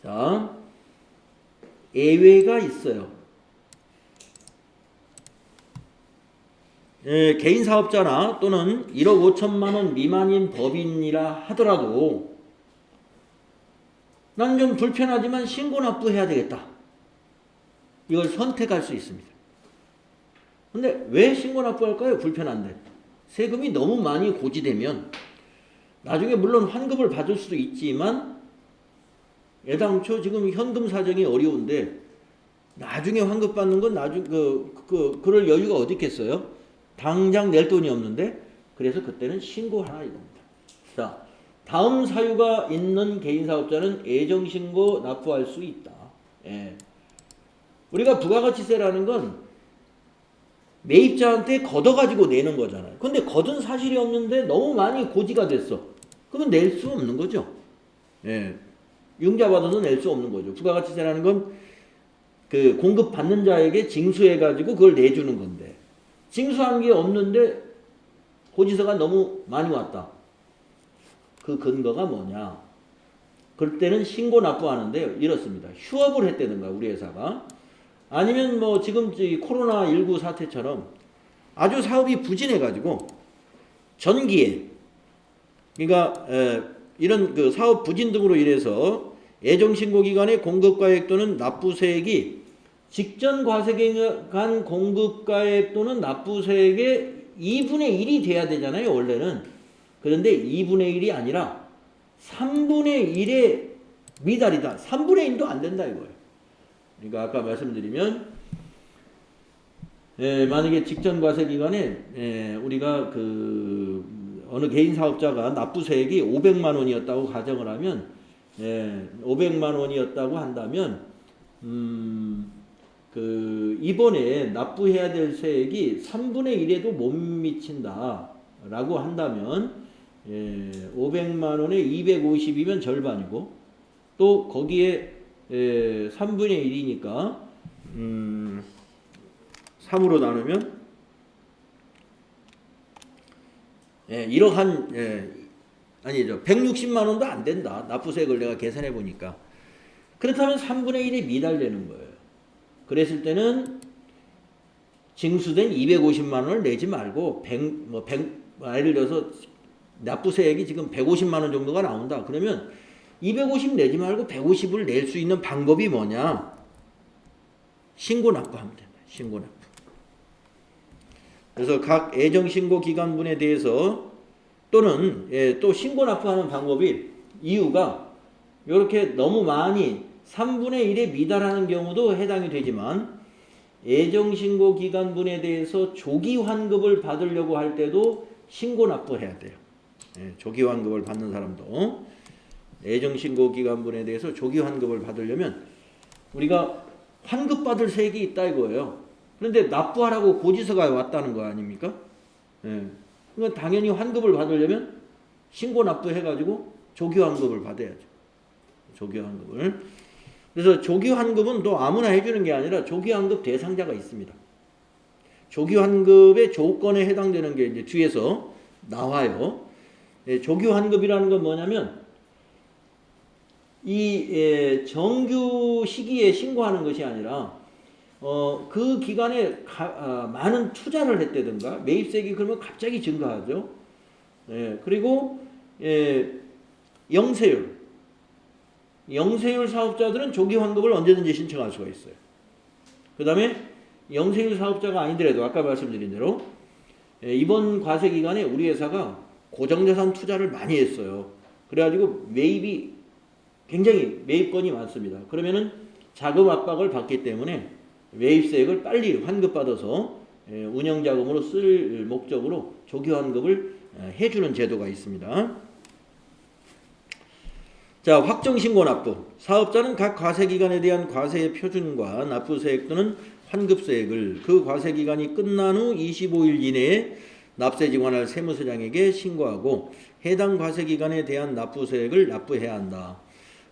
Speaker 1: 자, 예외가 있어요. 개인 사업자나 또는 1억 5천만 원 미만인 법인이라 하더라도 난 좀 불편하지만 신고 납부해야 되겠다, 이걸 선택할 수 있습니다. 근데 왜 신고 납부할까요? 불편한데. 세금이 너무 많이 고지되면 나중에 물론 환급을 받을 수도 있지만 애당초 지금 현금 사정이 어려운데 나중에 환급 받는 건 그럴 여유가 어디 있겠어요? 당장 낼 돈이 없는데. 그래서 그때는 신고하라 이겁니다. 자, 다음 사유가 있는 개인 사업자는 예정 신고 납부할 수 있다. 우리가 부가가치세라는 건 매입자한테 걷어가지고 내는 거잖아요. 근데 걷은 사실이 없는데 너무 많이 고지가 됐어. 그러면 낼 수 없는 거죠. 융자 받아서 낼 수 없는 거죠. 부가가치세라는 건 그 공급받는 자에게 징수해가지고 그걸 내주는 건데, 징수한 게 없는데 고지서가 너무 많이 왔다. 그 근거가 뭐냐? 그럴 때는 신고 납부하는데요. 이렇습니다. 휴업을 했다든가 우리 회사가, 아니면 뭐 지금 코로나19 사태처럼 아주 사업이 부진해가지고 전기에, 그러니까 이런 그 사업 부진 등으로 인해서 예정신고 기간의 공급가액 또는 납부세액이 직전 과세기간 공급가액 또는 납부세액의 2분의 1이 돼야 되잖아요, 원래는. 그런데 2분의 1이 아니라 3분의 1의 미달이다. 3분의 1도 안 된다 이거예요. 그러니까 아까 말씀드리면 만약에 직전 과세 기간에 우리가 어느 개인 사업자가 납부세액이 500만 원이었다고 가정을 하면 500만 원이었다고 한다면 이번에 납부해야 될 세액이 3분의 1에도 못 미친다라고 한다면 500만 원에 250이면 절반이고 또 거기에 3분의 1이니까 3으로 나누면 1억 아니죠. 160만 원도 안 된다. 납부세액을 내가 계산해 보니까. 그렇다면 3분의 1이 미달되는 거예요. 그랬을 때는 징수된 250만 원을 내지 말고 예를 들어서 납부세액이 지금 150만 원 정도가 나온다. 그러면 250 내지 말고 150을 낼 수 있는 방법이 뭐냐? 신고납부하면 된다. 신고납부. 그래서 각 애정신고기관분에 대해서 또는 또 신고납부하는 방법이 이유가 이렇게 너무 많이 3분의 1에 미달하는 경우도 해당이 되지만 애정신고기관분에 대해서 조기환급을 받으려고 할 때도 신고납부해야 돼요. 조기환급을 받는 사람도 애정신고기관분에 대해서 조기환급을 받으려면 우리가 환급받을 세액이 있다 이거예요. 그런데 납부하라고 고지서가 왔다는 거 아닙니까? 그러니까 당연히 환급을 받으려면 신고납부 해가지고 조기환급을 받아야죠. 조기환급을. 그래서 조기환급은 또 아무나 해주는 게 아니라 조기환급 대상자가 있습니다. 조기환급의 조건에 해당되는 게 이제 뒤에서 나와요. 조기환급이라는 건 뭐냐면 이 정규 시기에 신고하는 것이 아니라 그 기간에 많은 투자를 했다든가 매입세액이 그러면 갑자기 증가하죠. 그리고 영세율 사업자들은 조기환급을 언제든지 신청할 수가 있어요. 그 다음에 영세율 사업자가 아니더라도 아까 말씀드린 대로 이번 과세 기간에 우리 회사가 고정자산 투자를 많이 했어요. 그래가지고 굉장히 매입건이 많습니다. 그러면은 자금 압박을 받기 때문에 매입세액을 빨리 환급받아서 운영자금으로 쓸 목적으로 조기환급을 해주는 제도가 있습니다. 자, 확정신고납부. 사업자는 각 과세기간에 대한 과세의 표준과 납부세액 또는 환급세액을 그 과세기간이 끝난 후 25일 이내에 납세지관할 세무서장에게 신고하고 해당 과세기간에 대한 납부세액을 납부해야 한다.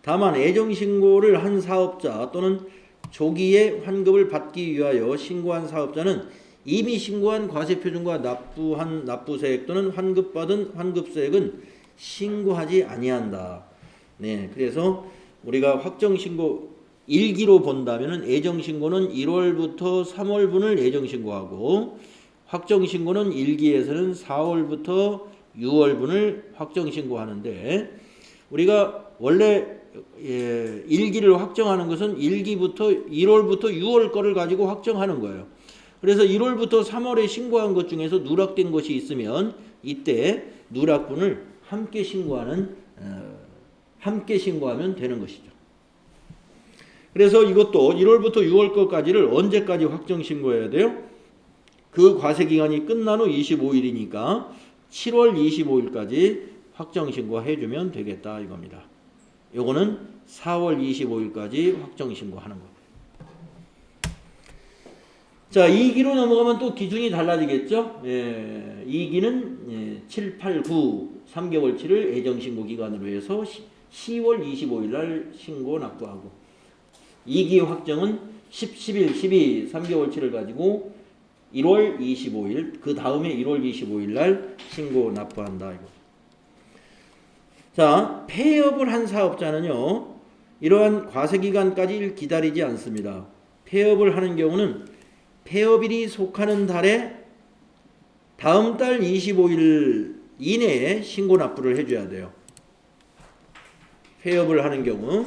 Speaker 1: 다만 애정신고를 한 사업자 또는 조기에 환급을 받기 위하여 신고한 사업자는 이미 신고한 과세표준과 납부한 납부세액 또는 환급받은 환급세액은 신고하지 아니한다. 그래서 우리가 확정신고 1기로 본다면 애정신고는 1월부터 3월분을 애정신고하고 확정신고는 1기에서는 4월부터 6월분을 확정신고하는데 우리가 원래 1기를 확정하는 것은 1기부터 1월부터 6월 거를 가지고 확정하는 거예요. 그래서 1월부터 3월에 신고한 것 중에서 누락된 것이 있으면 이때 누락분을 함께 신고하면 되는 것이죠. 그래서 이것도 1월부터 6월 것까지를 언제까지 확정 신고해야 돼요? 그 과세기간이 끝난 후 25일이니까 7월 25일까지 확정 신고해주면 되겠다 이겁니다. 요거는 4월 25일까지 확정 신고하는 거. 자, 2기로 넘어가면 또 기준이 달라지겠죠. 2기는 7, 8, 9, 3개월치를 애정신고 기간으로 해서 10월 25일 날 신고 납부하고 2기 확정은 10, 11, 12, 3개월치를 가지고 1월 25일 그 다음에 1월 25일 날 신고 납부한다 이거. 자, 폐업을 한 사업자는요 이러한 과세기간까지 기다리지 않습니다. 폐업을 하는 경우는 폐업일이 속하는 달에 다음 달 25일 이내에 신고 납부를 해줘야 돼요. 폐업을 하는 경우.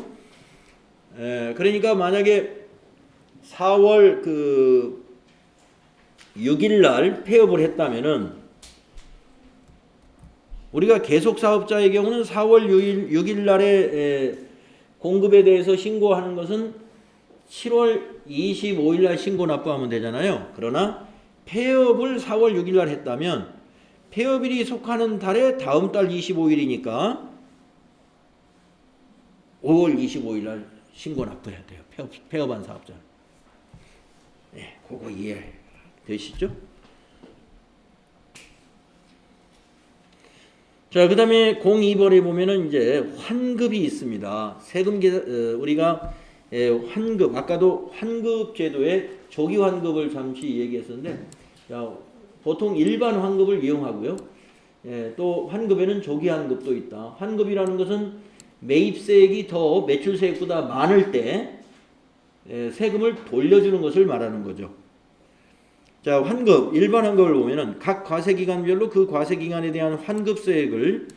Speaker 1: 그러니까 만약에 4월 6일 날 폐업을 했다면은 우리가 계속 사업자의 경우는 4월 6일 날에 공급에 대해서 신고하는 것은 7월 25일 날 신고 납부하면 되잖아요. 그러나 폐업을 4월 6일 날 했다면 폐업일이 속하는 달에 다음 달 25일이니까 5월 25일 날 신고 납부해야 돼요. 폐업한 사업자는. 그거 이해 되시죠? 자, 그 다음에 02번에 보면은 이제 환급이 있습니다. 세금 우리가 환급, 아까도 환급 제도의 조기 환급을 잠시 얘기했었는데, 자, 보통 일반 환급을 이용하고요. 또 환급에는 조기 환급도 있다. 환급이라는 것은 매입세액이 더 매출세액보다 많을 때 세금을 돌려주는 것을 말하는 거죠. 자, 환급, 일반 환급을 보면은 각 과세기간별로 그 과세기간에 대한 환급세액을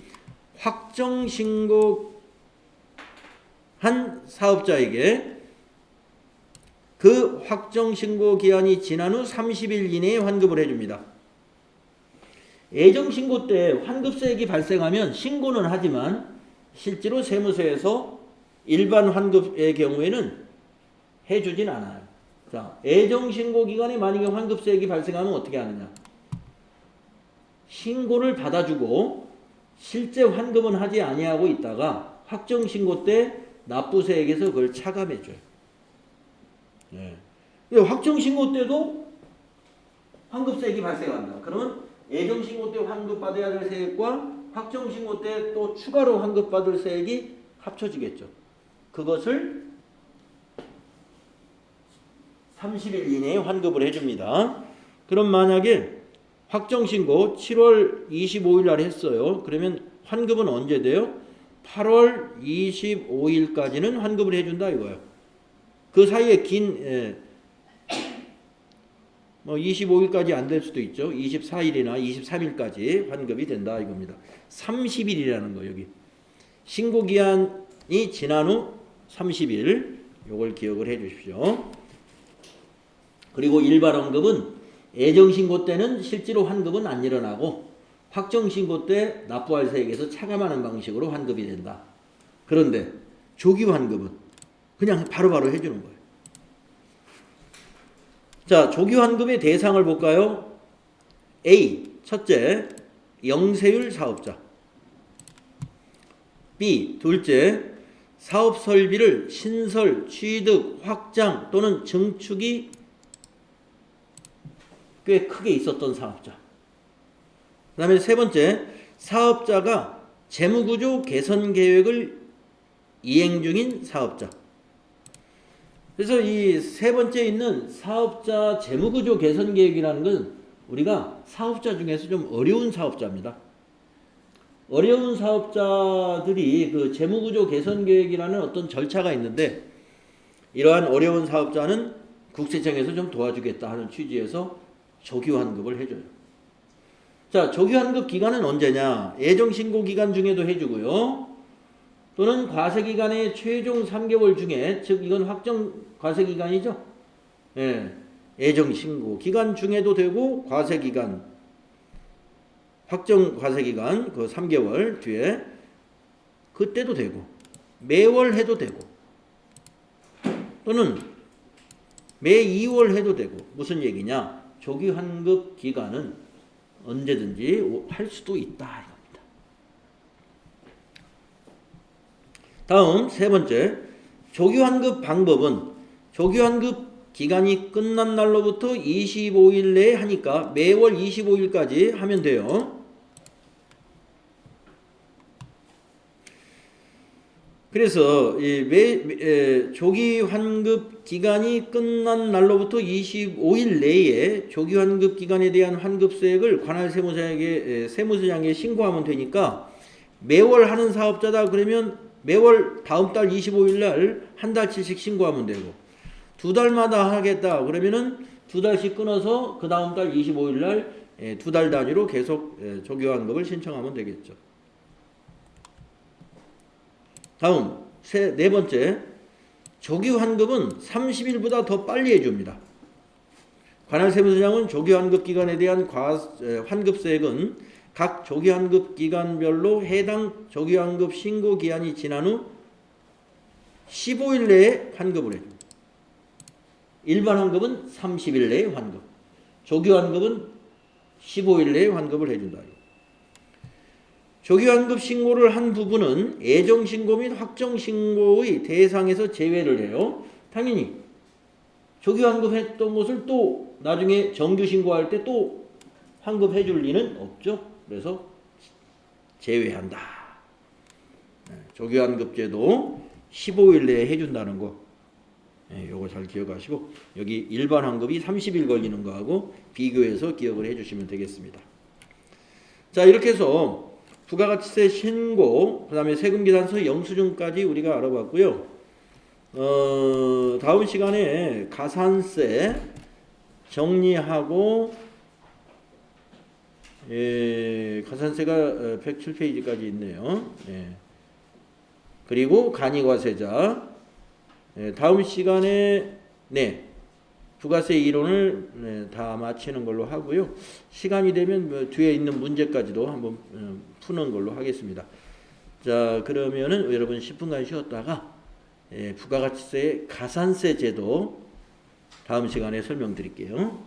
Speaker 1: 확정 신고한 사업자에게 그 확정 신고 기한이 지난 후 30일 이내에 환급을 해줍니다. 예정 신고 때 환급세액이 발생하면 신고는 하지만 실제로 세무서에서 일반 환급의 경우에는 해주진 않아요. 자, 예정 신고 기간에 만약에 환급세액이 발생하면 어떻게 하느냐? 신고를 받아주고 실제 환급은 하지 아니하고 있다가 확정 신고 때 납부세액에서 그걸 차감해줘요. 네. 확정 신고 때도 환급세액이 발생한다. 그러면 예정 신고 때 환급받아야 될 세액과 확정 신고 때 또 추가로 환급받을 세액이 합쳐지겠죠. 그것을 30일 이내에 환급을 해줍니다. 그럼 만약에 확정 신고 7월 25일 날 했어요. 그러면 환급은 언제 돼요? 8월 25일까지는 환급을 해준다 이거예요. 그 사이에 긴 25일까지 안 될 수도 있죠. 24일이나 23일까지 환급이 된다 이겁니다. 30일이라는 거 여기. 신고기한이 지난 후 30일 요걸 기억을 해 주십시오. 그리고 일반 환급은 예정신고 때는 실제로 환급은 안 일어나고 확정신고 때 납부할 세액에서 차감하는 방식으로 환급이 된다. 그런데 조기 환급은 그냥 바로바로 해주는 거예요. 자, 조기 환급의 대상을 볼까요? A. 첫째, 영세율 사업자. B. 둘째, 사업 설비를 신설, 취득, 확장 또는 증축이 꽤 크게 있었던 사업자. 그 다음에 세 번째, 사업자가 재무구조 개선 계획을 이행 중인 사업자. 그래서 이 세 번째 있는 사업자 재무구조 개선 계획이라는 건 우리가 사업자 중에서 좀 어려운 사업자입니다. 어려운 사업자들이 그 재무구조 개선 계획이라는 어떤 절차가 있는데 이러한 어려운 사업자는 국세청에서 좀 도와주겠다 하는 취지에서 조기환급을 해줘요. 자, 조기환급 기간은 언제냐? 예정신고 기간 중에도 해주고요. 또는 과세기간의 최종 3개월 중에, 즉 이건 확정 과세기간이죠. 예, 예정신고 기간 중에도 되고 과세기간, 확정 과세기간 그 3개월 뒤에 그때도 되고 매월 해도 되고 또는 매 2월 해도 되고. 무슨 얘기냐? 조기환급 기간은 언제든지 할 수도 있다 이겁니다. 다음 세 번째, 조기환급 방법은 조기환급 기간이 끝난 날로부터 25일 내에 하니까 매월 25일까지 하면 돼요. 그래서 조기환급 기간이 끝난 날로부터 25일 내에 조기환급 기간에 대한 환급세액을 관할 세무서장에게 신고하면 되니까 매월 하는 사업자다 그러면 매월 다음 달 25일 날 한 달치씩 신고하면 되고, 두 달마다 하겠다 그러면은 두 달씩 끊어서 그 다음 달 25일 날 두 달 단위로 계속 조기환급을 신청하면 되겠죠. 다음 네 번째, 조기환급은 30일보다 더 빨리 해줍니다. 관할 세무서장은 조기환급 기간에 대한 환급세액은 각 조기환급 기간별로 해당 조기환급 신고 기한이 지난 후 15일 내에 환급을 해줍니다. 일반 환급은 30일 내에 환급, 조기환급은 15일 내에 환급을 해준다. 조기환급 신고를 한 부분은 예정신고 및 확정신고의 대상에서 제외를 해요. 당연히 조기환급했던 것을 또 나중에 정규 신고할 때 또 환급해 줄 리는 없죠. 그래서 제외한다. 조기환급제도 15일 내에 해준다는 거. 요거 잘 기억하시고 여기 일반 환급이 30일 걸리는 거하고 비교해서 기억을 해주시면 되겠습니다. 자, 이렇게 해서 부가가치세 신고, 그 다음에 세금계산서 영수증까지 우리가 알아봤고요. 다음 시간에 가산세 정리하고, 가산세가 107페이지까지 있네요. 그리고 간이과세자, 다음 시간에 부가세 이론을 다 마치는 걸로 하고요. 시간이 되면 뭐 뒤에 있는 문제까지도 한번 푸는 걸로 하겠습니다. 자, 그러면은 여러분 10분간 쉬었다가 부가가치세 가산세 제도 다음 시간에 설명드릴게요.